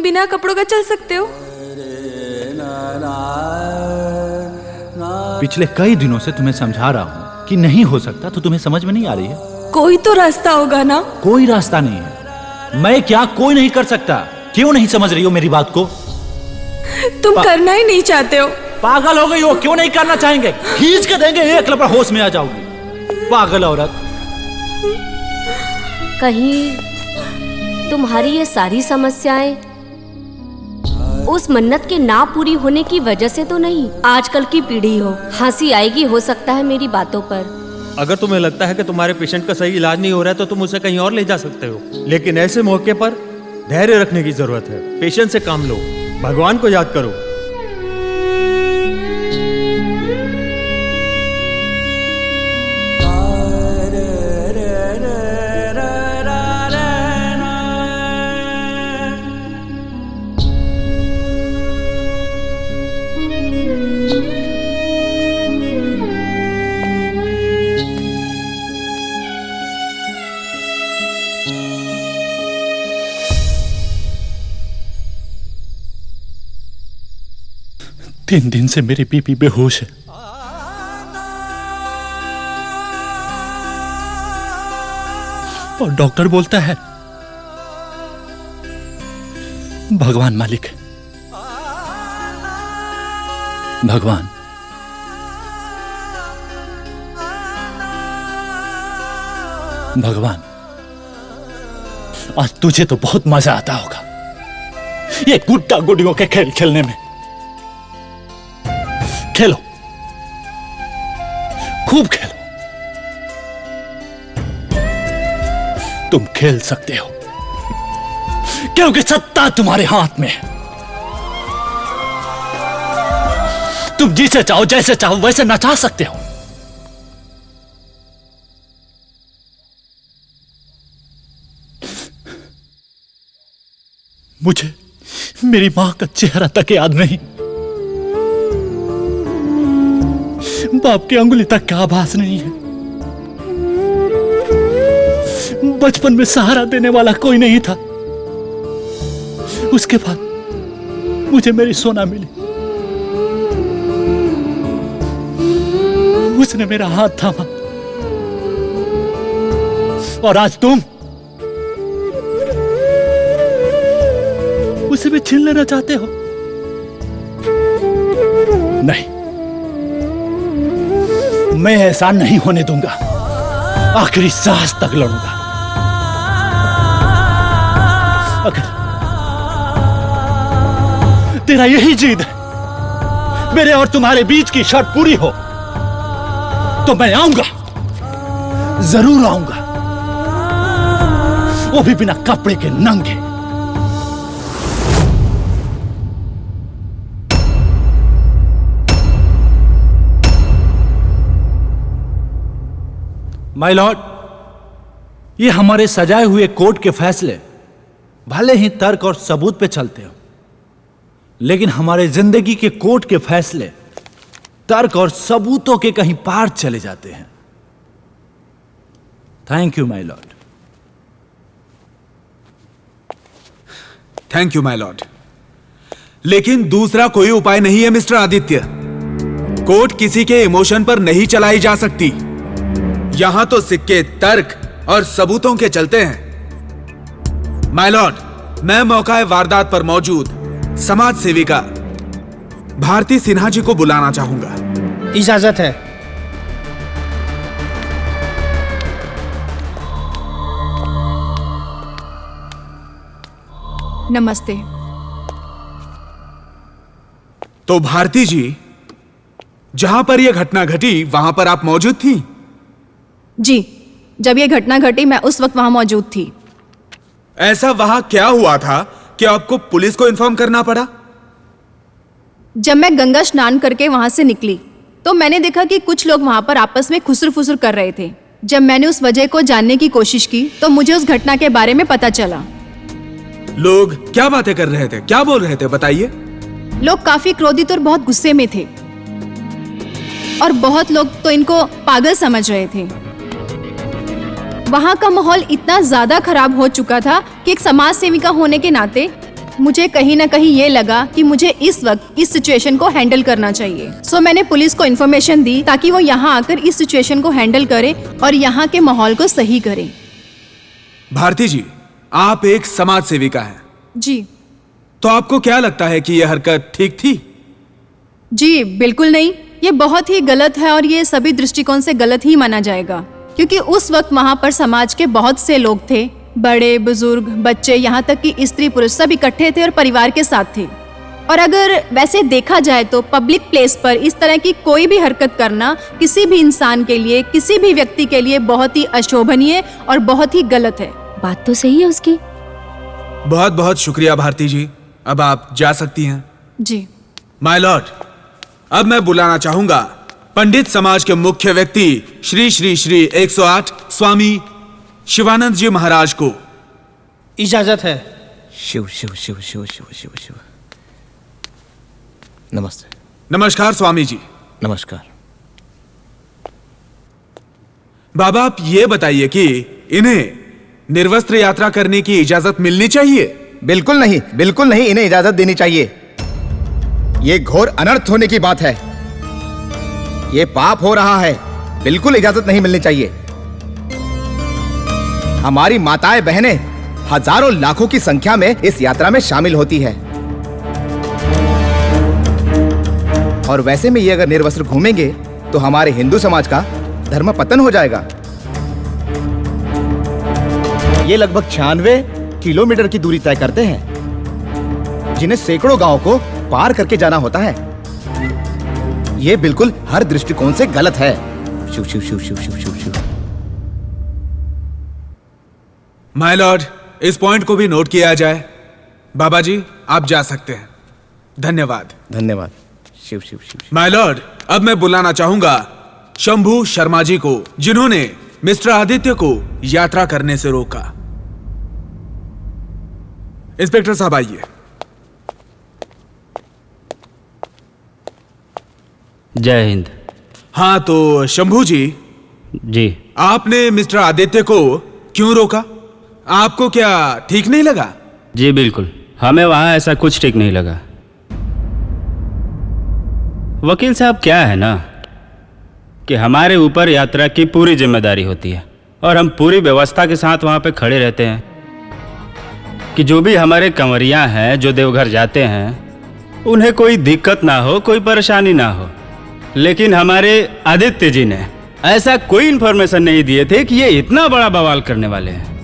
बिना कपड़ों का चल सकते हो? पिछले कई दिनों से तुम्हें समझा रहा हूँ कि नहीं हो सकता, तो तुम्हें समझ में नहीं आ रही है? कोई तो रास्ता होगा ना। कोई रास्ता नहीं है। मैं क्या कोई नहीं कर सकता? क्यों नहीं समझ रही हो मेरी बात को? तुम करना ही नहीं चाहते हो। पागल हो गई हो? क्यों नहीं करना चाहेंगे? खींच के देंगे एक लपड़ा, होश में आ जाओगी। पागल औरत। कहीं तुम्हारी ये सारी समस्याएं उस मन्नत के ना पूरी होने की वजह से तो नहीं? आजकल की पीढ़ी हो, हंसी आएगी हो सकता है मेरी बातों पर। अगर तुम्हें लगता है कि तुम्हारे पेशेंट का सही इलाज नहीं हो रहा है तो तुम उसे कहीं और ले जा सकते हो, लेकिन ऐसे मौके पर धैर्य रखने की जरूरत है। पेशेंस से काम लो, भगवान को याद करो। तीन दिन से मेरी बीबी बेहोश है। और डॉक्टर बोलता है भगवान मालिक है। भगवान, भगवान, आज तुझे तो बहुत मजा आता होगा ये गुड्डा गुडियों के खेल खेलने में। खेलो, खूब खेलो। तुम खेल सकते हो क्योंकि सत्ता तुम्हारे हाथ में है। तुम जिसे चाहो, जैसे चाहो वैसे नचा सकते हो। मुझे मेरी मां का चेहरा तक याद नहीं, बाप की अंगुली तक का आभास नहीं है। बचपन में सहारा देने वाला कोई नहीं था। उसके बाद मुझे मेरी सोना मिली, उसने मेरा हाथ थामा। और आज तुम उसे भी छीन लेना चाहते हो? नहीं, मैं ऐसा नहीं होने दूंगा। आखिरी सांस तक लड़ूंगा। अगर तेरा यही जिद है मेरे और तुम्हारे बीच की शर्त पूरी हो तो मैं आऊंगा, जरूर आऊंगा, वो भी बिना कपड़े के, नंगे। माय लॉर्ड, ये हमारे सजाए हुए कोर्ट के फैसले भले ही तर्क और सबूत पे चलते हो, लेकिन हमारे जिंदगी के कोर्ट के फैसले तर्क और सबूतों के कहीं पार चले जाते हैं। Thank you my Lord. Thank you my Lord. लेकिन दूसरा कोई उपाय नहीं है मिस्टर आदित्य। कोर्ट किसी के इमोशन पर नहीं चलाई जा सकती। यहां तो सिक्के तर्क और सबूतों के चलते हैं। माय लॉर्ड, मैं मौका वारदात पर मौजूद समाज सेविका भारती सिन्हा जी को बुलाना चाहूंगा। इजाजत है। नमस्ते। तो भारती जी, जहां पर यह घटना घटी वहां पर आप मौजूद थी? जी, जब ये घटना घटी मैं उस वक्त वहां मौजूद थी। ऐसा वहां क्या हुआ था कि आपको पुलिस को इन्फॉर्म करना पड़ा? जब मैं गंगा स्नान करके वहां से निकली तो मैंने देखा कि कुछ लोग वहां पर आपस में खुसर फुसर कर रहे थे। जब मैंने उस वजह को जानने की कोशिश की तो मुझे उस घटना के बारे में पता चला। लोग क्या बातें कर रहे थे, क्या बोल रहे थे, बताइए। लोग काफी क्रोधित और बहुत गुस्से में थे और बहुत लोग तो इनको पागल समझ रहे थे। वहां का माहौल इतना ज्यादा खराब हो चुका था कि एक समाज सेविका होने के नाते मुझे कहीं ना कहीं ये लगा कि मुझे इस वक्त इस सिचुएशन को हैंडल करना चाहिए। सो मैंने पुलिस को इन्फॉर्मेशन दी ताकि वो यहाँ आकर इस सिचुएशन को हैंडल करे और यहाँ के माहौल को सही करे। भारती जी, आप एक समाज सेविका हैं, जी तो आपको क्या लगता है कि यह हरकत ठीक थी? जी बिल्कुल नहीं, ये बहुत ही गलत है और ये सभी दृष्टिकोण से गलत ही माना जाएगा, क्योंकि उस वक्त वहाँ पर समाज के बहुत से लोग थे, बड़े बुजुर्ग बच्चे, यहाँ तक कि स्त्री पुरुष सब इकट्ठे थे और परिवार के साथ थे। और अगर वैसे देखा जाए तो पब्लिक प्लेस पर इस तरह की कोई भी हरकत करना किसी भी इंसान के लिए, किसी भी व्यक्ति के लिए बहुत ही अशोभनीय और बहुत ही गलत है। बात तो सही है उसकी। बहुत बहुत शुक्रिया भारती जी, अब आप जा सकती हैं। जी माय लॉर्ड, अब मैं बुलाना चाहूंगा पंडित समाज के मुख्य व्यक्ति श्री श्री श्री 108 स्वामी शिवानंद जी महाराज को। इजाजत है। शिव शिव शिव शिव शिव शिव शिव। नमस्ते। नमस्कार स्वामी जी। नमस्कार। बाबा, आप ये बताइए कि इन्हें निर्वस्त्र यात्रा करने की इजाजत मिलनी चाहिए? बिल्कुल नहीं, बिल्कुल नहीं, इन्हें इजाजत देनी चाहिए। ये घोर अनर्थ होने की बात है, ये पाप हो रहा है, बिल्कुल इजाजत नहीं मिलनी चाहिए। हमारी माताएं बहनें हजारों लाखों की संख्या में इस यात्रा में शामिल होती है, और वैसे में ये अगर निर्वस्त्र घूमेंगे तो हमारे हिंदू समाज का धर्म पतन हो जाएगा। ये लगभग 96 किलोमीटर की दूरी तय करते हैं, जिन्हें सैकड़ों गांवों को पार करके जाना होता है। ये बिल्कुल हर दृष्टिकोण से गलत है। शिव शिव शिव शिव शिव शिव शिव। माय लॉर्ड, इस पॉइंट को भी नोट किया जाए। बाबा जी, आप जा सकते हैं। धन्यवाद। धन्यवाद। शिव शिव शिव शिव। माय लॉर्ड, अब मैं बुलाना चाहूंगा शंभू शर्मा जी को, जिन्होंने मिस्टर आदित्य को यात्रा करने से रोका। इंस्पेक्टर साहब आइए। जय हिंद। हाँ, तो शंभू जी, जी आपने मिस्टर आदित्य को क्यों रोका? आपको क्या ठीक नहीं लगा? जी बिल्कुल, हमें वहाँ ऐसा कुछ ठीक नहीं लगा। वकील साहब, क्या है ना कि हमारे ऊपर यात्रा की पूरी जिम्मेदारी होती है और हम पूरी व्यवस्था के साथ वहाँ पे खड़े रहते हैं कि जो भी हमारे कंवरियाँ हैं जो देवघर जाते हैं उन्हें कोई दिक्कत ना हो, कोई परेशानी ना हो। लेकिन हमारे आदित्य जी ने ऐसा कोई इन्फॉर्मेशन नहीं दिए थे कि ये इतना बड़ा बवाल करने वाले हैं।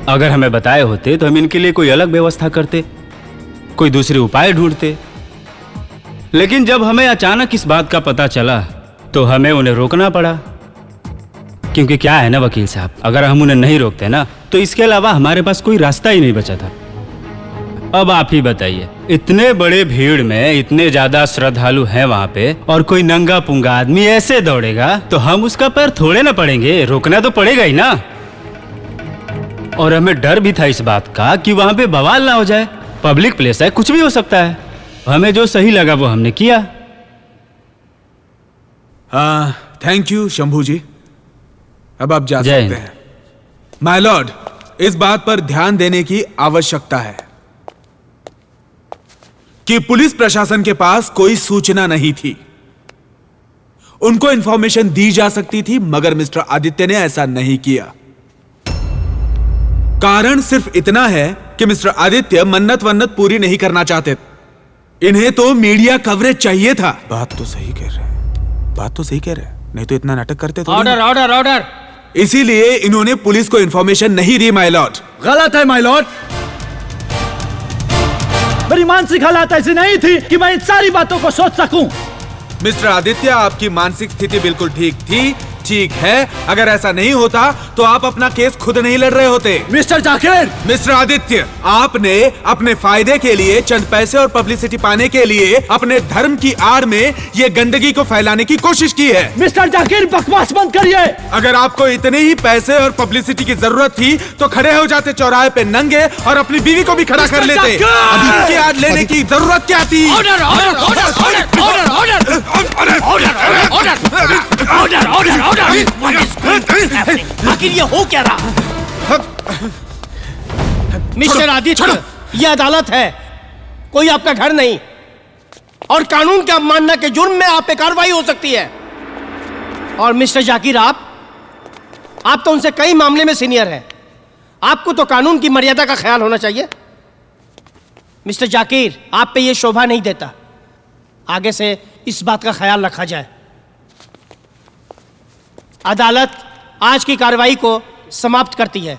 अगर हमें बताए होते तो हम इनके लिए कोई अलग व्यवस्था करते, कोई दूसरे उपाय ढूंढते। लेकिन जब हमें अचानक इस बात का पता चला तो हमें उन्हें रोकना पड़ा, क्योंकि क्या है ना वकील साहब, अगर हम उन्हें नहीं रोकते ना तो इसके अलावा हमारे पास कोई रास्ता ही नहीं बचा था। अब आप ही बताइए, इतने बड़े भीड़ में इतने ज्यादा श्रद्धालु हैं वहाँ पे और कोई नंगा पुंगा आदमी ऐसे दौड़ेगा तो हम उसका पैर थोड़े ना पड़ेंगे, रोकना तो पड़ेगा ही ना। और हमें डर भी था इस बात का कि वहाँ पे बवाल ना हो जाए, पब्लिक प्लेस है, कुछ भी हो सकता है। हमें जो सही लगा वो हमने किया। थैंक यू शंभू जी, अब आप जा जय सकते हिंद। हैं। माय लॉर्ड, इस बात पर ध्यान देने की आवश्यकता है कि पुलिस प्रशासन के पास कोई सूचना नहीं थी। उनको इंफॉर्मेशन दी जा सकती थी, मगर मिस्टर आदित्य ने ऐसा नहीं किया। कारण सिर्फ इतना है कि मिस्टर आदित्य मन्नत वन्नत पूरी नहीं करना चाहते। इन्हें तो मीडिया कवरेज चाहिए था। बात तो सही कह रहे हैं, बात तो सही कह रहे हैं, नहीं तो इतना नाटक करते तो। Order order order. इसीलिए इन्होंने पुलिस को इंफॉर्मेशन नहीं दी माय लॉर्ड। गलत है माय लॉर्ड, मेरी मानसिक हालत ऐसी नहीं थी कि मैं इन सारी बातों को सोच सकूं। मिस्टर आदित्य, आपकी मानसिक स्थिति बिल्कुल ठीक थी, ठीक है। अगर ऐसा नहीं होता तो आप अपना केस खुद नहीं लड़ रहे होते। मिस्टर जाकिर, मिस्टर आदित्य, आपने अपने फायदे के लिए, चंद पैसे और पब्लिसिटी पाने के लिए अपने धर्म की आड़ में ये गंदगी को फैलाने की कोशिश की है। मिस्टर जाकिर, बकवास बंद करिए। अगर आपको इतने ही पैसे और पब्लिसिटी की जरूरत थी तो खड़े हो जाते चौराहे पे नंगे और अपनी बीवी को भी खड़ा कर लेते। अभी इनकी आड़ लेने की जरूरत क्या थी? Order order order order order order order order. आखिर ये हो क्या रहा? मिस्टर आदित्य, ये अदालत है, कोई आपका घर नहीं, और कानून की अवमानना के जुर्म में आप पे कार्रवाई हो सकती है। और मिस्टर जाकिर, आप तो उनसे कई मामले में सीनियर हैं, आपको तो कानून की मर्यादा का ख्याल होना चाहिए। मिस्टर जाकिर, आप पे ये शोभा नहीं देता। आगे से इस बात का ख्याल रखा जाए। अदालत आज की कार्रवाई को समाप्त करती है।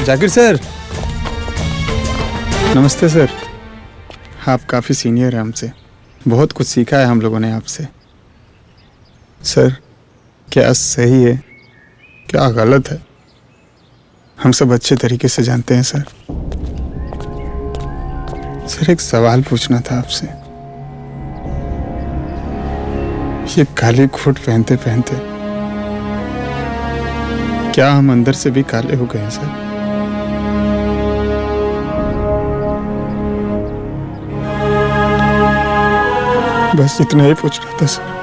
जाकिर सर, नमस्ते सर। आप काफ़ी सीनियर हैं हमसे, बहुत कुछ सीखा है हम लोगों ने आपसे। सर, क्या सही है क्या गलत है हम सब अच्छे तरीके से जानते हैं सर। सर, एक सवाल पूछना था आपसे। ये काली कोट पहनते पहनते क्या हम अंदर से भी काले हो गए हैं सर? बस इतना ही पूछना था सर।